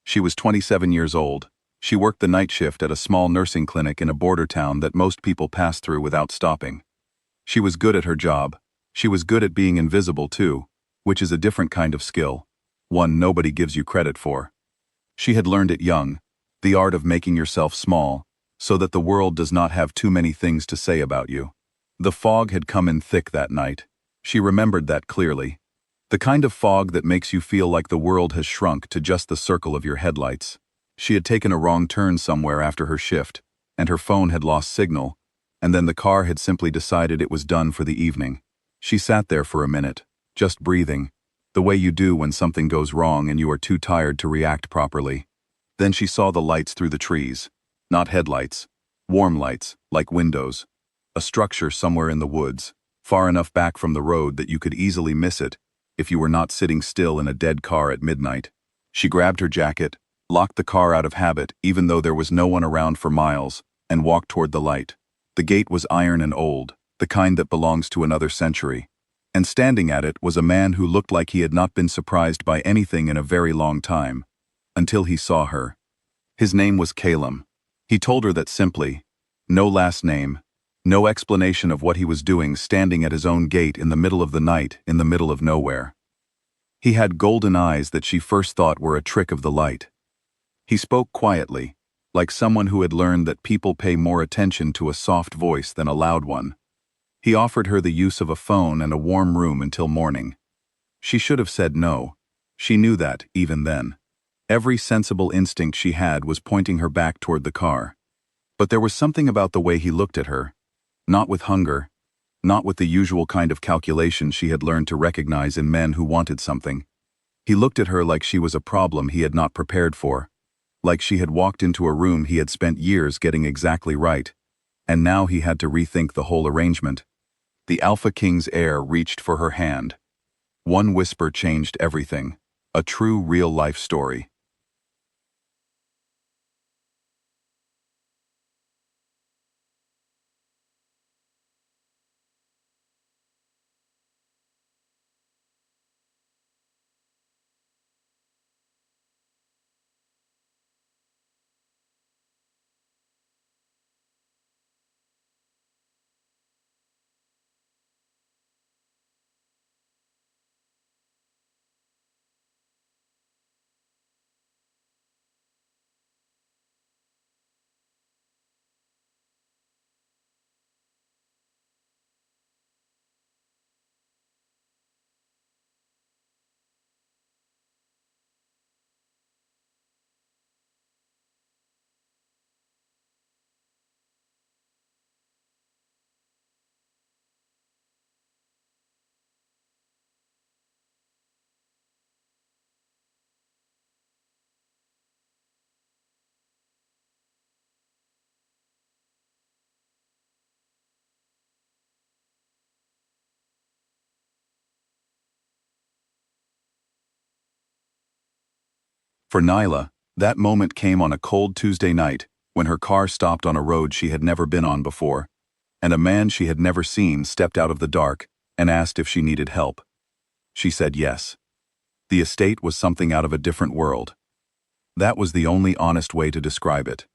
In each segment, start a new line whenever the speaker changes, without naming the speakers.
She was 27 years old. She worked the night shift at a small nursing clinic in a border town that most people pass through without stopping. She was good at her job. She was good at being invisible too, which is a different kind of skill, one nobody gives you credit for. She had learned it young, the art of making yourself small, so that the world does not have too many things to say about you. The fog had come in thick that night. She remembered that clearly. The kind of fog that makes you feel like the world has shrunk to just the circle of your headlights. She had taken a wrong turn somewhere after her shift, and her phone had lost signal, and then the car had simply decided it was done for the evening. She sat there for a minute, just breathing, the way you do when something goes wrong and you are too tired to react properly. Then she saw the lights through the trees. Not headlights, warm lights, like windows. A structure somewhere in the woods, far enough back from the road that you could easily miss it if you were not sitting still in a dead car at midnight. She grabbed her jacket, locked the car out of habit even though there was no one around for miles, and walked toward the light. The gate was iron and old, the kind that belongs to another century. And standing at it was a man who looked like he had not been surprised by anything in a very long time, until he saw her. His name was Calum. He told her that simply. No last name, no explanation of what he was doing standing at his own gate in the middle of the night in the middle of nowhere. He had golden eyes that she first thought were a trick of the light. He spoke quietly, like someone who had learned that people pay more attention to a soft voice than a loud one. He offered her the use of a phone and a warm room until morning. She should have said no. She knew that, even then. Every sensible instinct she had was pointing her back toward the car. But there was something about the way he looked at her. Not with hunger. Not with the usual kind of calculation she had learned to recognize in men who wanted something. He looked at her like she was a problem he had not prepared for. Like she had walked into a room he had spent years getting exactly right. And now he had to rethink the whole arrangement. The Alpha King's heir reached for her hand. One whisper changed everything. A true real-life story. For Nyla, that moment came on a cold Tuesday night when her car stopped on a road she had never been on before, and a man she had never seen stepped out of the dark and asked if she needed help. She said yes. The estate was something out of a different world. That was the only honest way to describe it.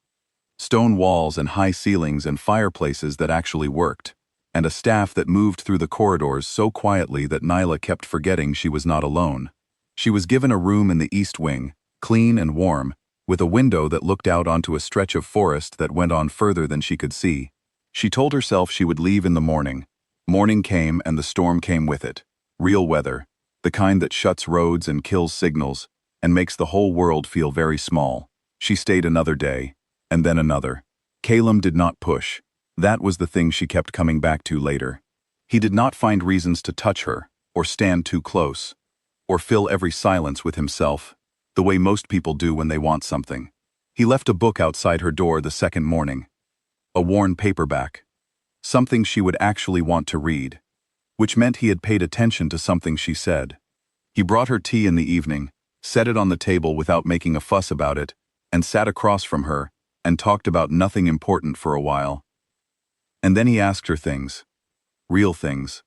Stone walls and high ceilings and fireplaces that actually worked, and a staff that moved through the corridors so quietly that Nyla kept forgetting she was not alone. She was given a room in the east wing, clean and warm, with a window that looked out onto a stretch of forest that went on further than she could see. She told herself she would leave in the morning. Morning came and the storm came with it. Real weather, the kind that shuts roads and kills signals, and makes the whole world feel very small. She stayed another day, and then another. Calum did not push. That was the thing she kept coming back to later. He did not find reasons to touch her, or stand too close, or fill every silence with himself, the way most people do when they want something. He left a book outside her door the second morning. A worn paperback. Something she would actually want to read, which meant he had paid attention to something she said. He brought her tea in the evening, set it on the table without making a fuss about it, and sat across from her, and talked about nothing important for a while. And then he asked her things. Real things.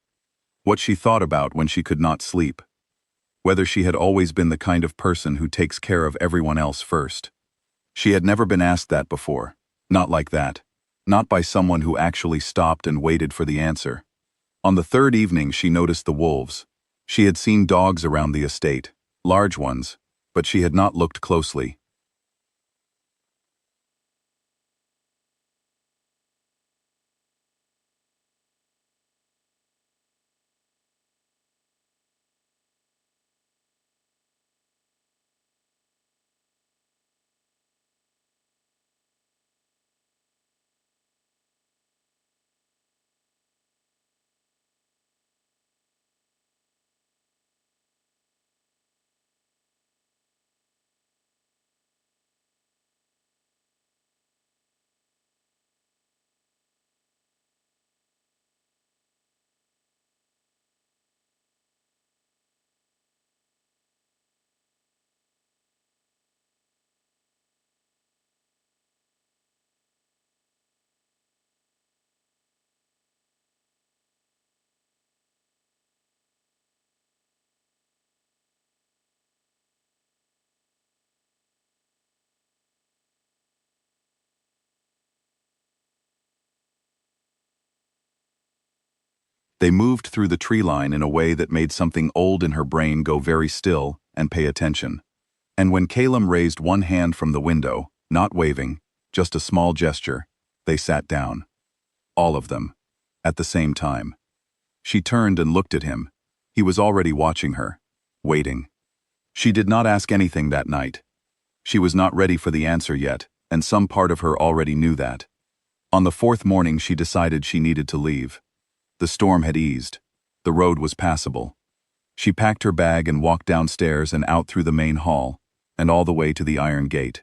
What she thought about when she could not sleep. whether she had always been the kind of person who takes care of everyone else first. She had never been asked that before. Not like that. Not by someone who actually stopped and waited for the answer. On the third evening she noticed the wolves. She had seen dogs around the estate, large ones, but she had not looked closely. They moved through the tree line in a way that made something old in her brain go very still and pay attention. And when Calum raised one hand from the window, not waving, just a small gesture, they sat down. All of them. At the same time. She turned and looked at him. He was already watching her. Waiting. She did not ask anything that night. She was not ready for the answer yet, and some part of her already knew that. On the fourth morning she decided she needed to leave. The storm had eased. The road was passable. She packed her bag and walked downstairs and out through the main hall, and all the way to the iron gate.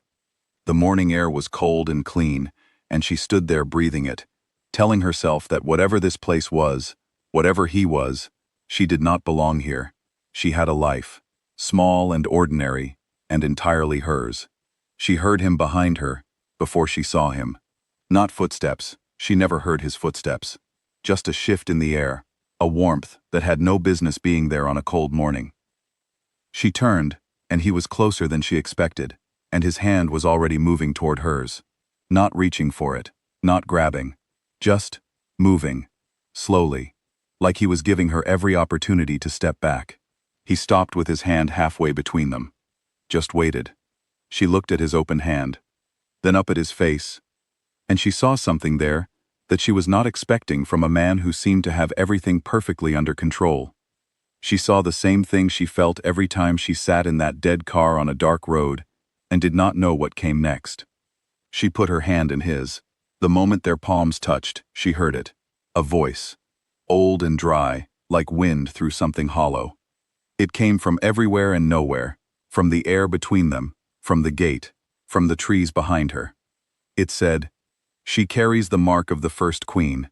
The morning air was cold and clean, and she stood there breathing it, telling herself that whatever this place was, whatever he was, she did not belong here. She had a life, small and ordinary, and entirely hers. She heard him behind her, before she saw him. Not footsteps, she never heard his footsteps. Just a shift in the air, a warmth that had no business being there on a cold morning. She turned, and he was closer than she expected, and his hand was already moving toward hers. Not reaching for it, not grabbing, just moving, slowly, like he was giving her every opportunity to step back. He stopped with his hand halfway between them. Just waited. She looked at his open hand, then up at his face, and she saw something there that she was not expecting from a man who seemed to have everything perfectly under control. She saw the same thing she felt every time she sat in that dead car on a dark road and did not know what came next. She put her hand in his. The moment their palms touched, she heard it. A voice. Old and dry, like wind through something hollow. It came from everywhere and nowhere, from the air between them, from the gate, from the trees behind her. It said, "She carries the mark of the first queen.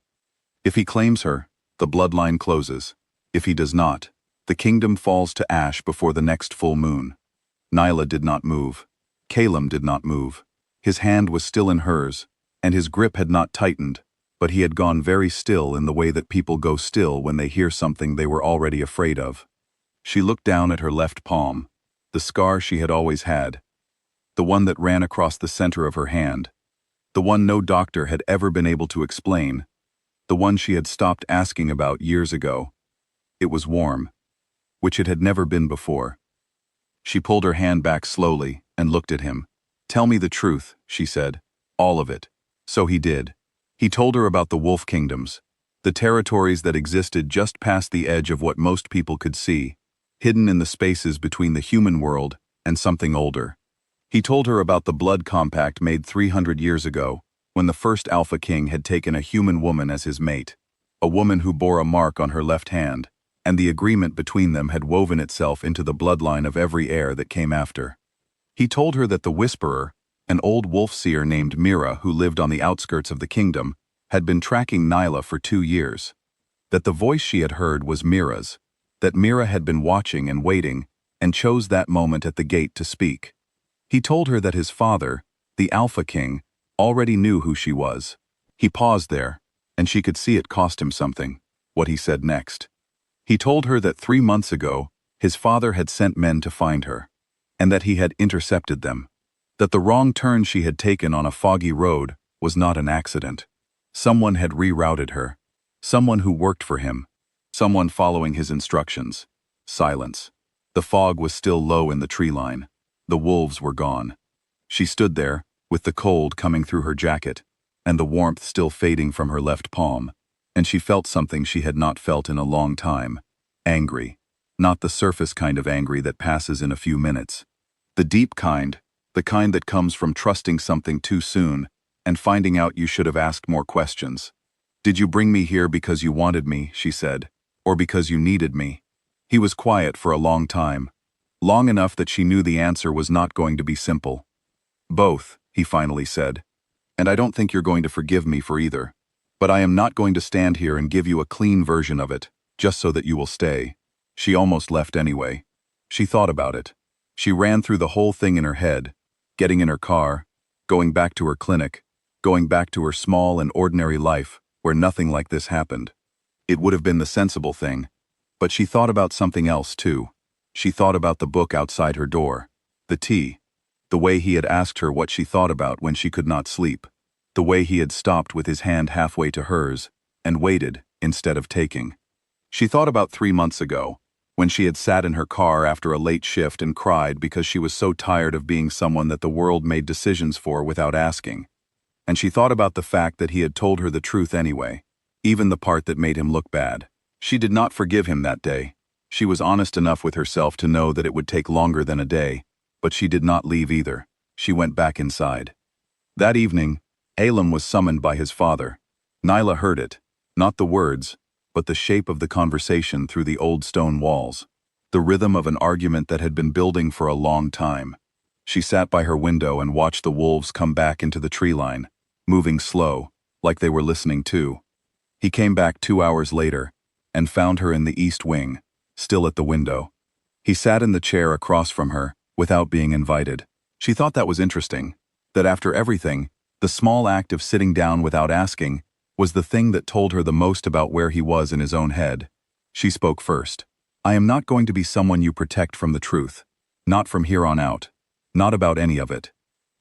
If he claims her, the bloodline closes. If he does not, the kingdom falls to ash before the next full moon." Nyla did not move. Calum did not move. His hand was still in hers, and his grip had not tightened, but he had gone very still in the way that people go still when they hear something they were already afraid of. She looked down at her left palm, the scar she had always had, the one that ran across the center of her hand, the one no doctor had ever been able to explain, the one she had stopped asking about years ago. It was warm, which it had never been before. She pulled her hand back slowly and looked at him. "Tell me the truth," she said. "All of it." So he did. He told her about the wolf kingdoms, the territories that existed just past the edge of what most people could see, hidden in the spaces between the human world and something older. He told her about the blood compact made 300 years ago, when the first Alpha King had taken a human woman as his mate, a woman who bore a mark on her left hand, and the agreement between them had woven itself into the bloodline of every heir that came after. He told her that the Whisperer, an old wolf seer named Mira who lived on the outskirts of the kingdom, had been tracking Nyla for 2 years, that the voice she had heard was Mira's, that Mira had been watching and waiting, and chose that moment at the gate to speak. He told her that his father, the Alpha King, already knew who she was. He paused there, and she could see it cost him something, what he said next. He told her that 3 months ago, His father had sent men to find her, and that he had intercepted them. That the wrong turn she had taken on a foggy road was not an accident. Someone had rerouted her. Someone who worked for him. Someone following his instructions. Silence. The fog was still low in the tree line. The wolves were gone. She stood there, with the cold coming through her jacket, and the warmth still fading from her left palm, and she felt something she had not felt in a long time. Angry. Not the surface kind of angry that passes in a few minutes. The deep kind, the kind that comes from trusting something too soon, and finding out you should have asked more questions. "Did you bring me here because you wanted me," she said, "or because you needed me?" He was quiet for a long time. Long enough that she knew the answer was not going to be simple. "Both," he finally said. "And I don't think you're going to forgive me for either. But I am not going to stand here and give you a clean version of it, just so that you will stay." She almost left anyway. She thought about it. She ran through the whole thing in her head, getting in her car, going back to her clinic, going back to her small and ordinary life where nothing like this happened. It would have been the sensible thing. But she thought about something else too. She thought about the book outside her door, the tea, the way he had asked her what she thought about when she could not sleep, the way he had stopped with his hand halfway to hers and waited instead of taking. She thought about 3 months ago, when she had sat in her car after a late shift and cried because she was so tired of being someone that the world made decisions for without asking. And she thought about the fact that he had told her the truth anyway, even the part that made him look bad. She did not forgive him that day. She was honest enough with herself to know that it would take longer than a day, but she did not leave either. She went back inside. That evening, Elam was summoned by his father. Nyla heard it, not the words, but the shape of the conversation through the old stone walls, the rhythm of an argument that had been building for a long time. She sat by her window and watched the wolves come back into the tree line, moving slow, like they were listening too. He came back 2 hours later, and found her in the east wing, still at the window. He sat in the chair across from her, without being invited. She thought that was interesting, that after everything, the small act of sitting down without asking was the thing that told her the most about where he was in his own head. She spoke first. "I am not going to be someone you protect from the truth. Not from here on out. Not about any of it."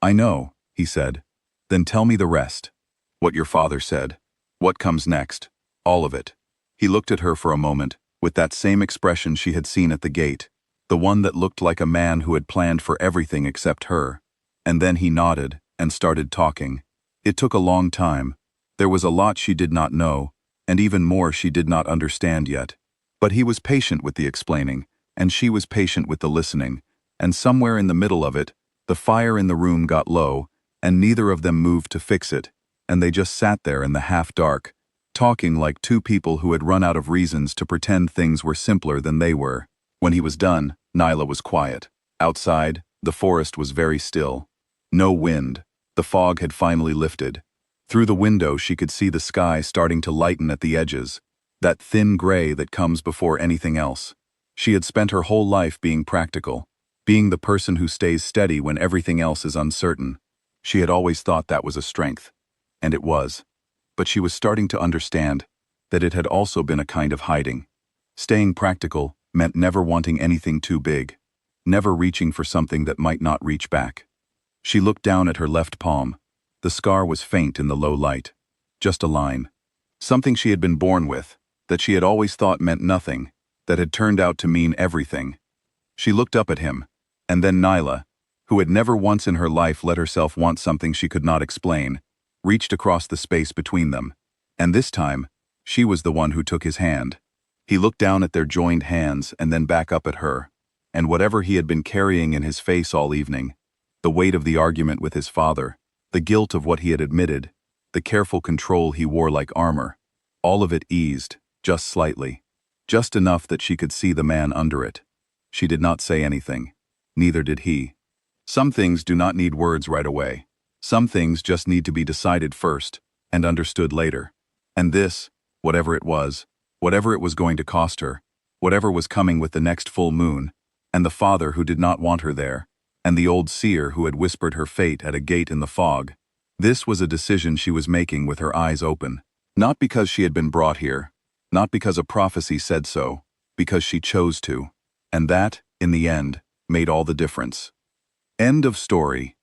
"I know," he said. "Then tell me the rest. What your father said. What comes next. All of it." He looked at her for a moment, with that same expression she had seen at the gate, the one that looked like a man who had planned for everything except her. And then he nodded and started talking. It took a long time. There was a lot she did not know, and even more she did not understand yet. But he was patient with the explaining, and she was patient with the listening, and somewhere in the middle of it, the fire in the room got low, and neither of them moved to fix it, and they just sat there in the half-dark, talking like two people who had run out of reasons to pretend things were simpler than they were. When he was done, Nyla was quiet. Outside, the forest was very still. No wind. The fog had finally lifted. Through the window she could see the sky starting to lighten at the edges, that thin gray that comes before anything else. She had spent her whole life being practical, being the person who stays steady when everything else is uncertain. She had always thought that was a strength. And it was. But she was starting to understand that it had also been a kind of hiding. Staying practical meant never wanting anything too big, never reaching for something that might not reach back. She looked down at her left palm. The scar was faint in the low light. Just a line. Something she had been born with, that she had always thought meant nothing, that had turned out to mean everything. She looked up at him, and then Nyla, who had never once in her life let herself want something she could not explain, reached across the space between them. And this time, she was the one who took his hand. He looked down at their joined hands and then back up at her, and whatever he had been carrying in his face all evening, the weight of the argument with his father, the guilt of what he had admitted, the careful control he wore like armor, all of it eased, just slightly, just enough that she could see the man under it. She did not say anything. Neither did he. Some things do not need words right away. Some things just need to be decided first and understood later. And this, whatever it was going to cost her, whatever was coming with the next full moon, and the father who did not want her there, and the old seer who had whispered her fate at a gate in the fog, this was a decision she was making with her eyes open. Not because she had been brought here, not because a prophecy said so, because she chose to. And that, in the end, made all the difference. End of story.